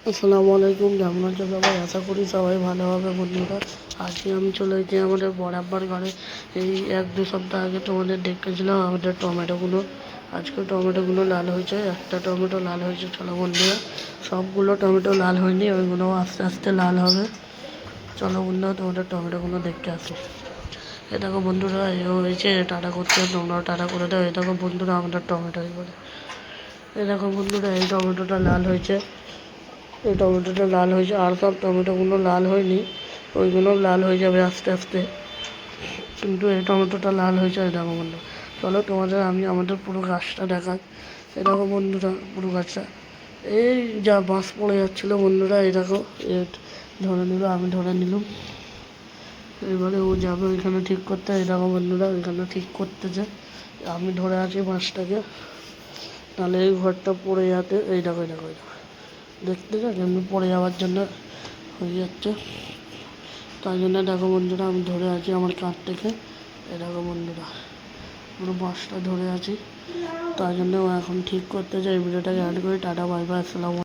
আসসালামু আলাইকুম, কেমন আছো সবাই? আশা করি সবাই ভালো হবে বন্ধুরা। আজকে আমি চলে এসেছি আমাদের বরাবর ঘরে। এই 1-2 সপ্তাহ আগে তোমাদের দেখেছিলাম আমাদের টমেটোগুলো। আজকে টমেটোগুলো লাল হয়েছে, একটা টমেটো লাল হয়েছে। চলো বন্ধুরা, সবগুলো টমেটো লাল হয়নি, ওইগুলো আস্তে আস্তে লাল হবে। চলো বন্ধুরা, তোমাদের টমেটোগুলো দেখতে আসো। এ দেখো বন্ধুরা, এ হয়েছে টাটা করতে, তোমরাও টাটা করে দাও। এ দেখো বন্ধুরা, আমাদের টমেটো এবারে। এ দেখো বন্ধুরা, এই টমেটোটা লাল হয়েছে, এই টমেটোটা লাল হয়েছে। আর সব টমেটোগুলো লাল হয়নি, ওইগুলো লাল হয়ে যাবে আস্তে আস্তে, কিন্তু এই টমেটোটা লাল হয়েছে। এই দেখো বন্ধু, চলো তোমাদের আমি আমাদের পুরো গাছটা দেখাই। এই দেখো বন্ধুরা, পুরো গাছটা এই যা বাঁশ পড়ে যাচ্ছিলো বন্ধুরা, এই দেখো এ ধরে নিল, আমি ধরে নিলাম। এবারে ও যাবে ওইখানে ঠিক করতে। এই দেখো বন্ধুরা, ওইখানে ঠিক করতেছে, আমি ধরে আছি বাঁশটাকে, তাহলে এই ঘরটা পড়ে যাতে। এই দেখো, এই দেখো, এই দেখো, দেখতে যা কেমনি পড়ে যাওয়ার জন্য হয়ে যাচ্ছে। তাই জন্য দেখো বন্ধুরা, আমি ধরে আছি আমার কাঁধ থেকে। এই দেখো বন্ধুরা, পুরো বাঁশটা ধরে আছি, তাই জন্য ও এখন ঠিক করতে যাই। ভিডিওটাকে অ্যাড করে টাটা, বাই বাই, আসসালামু।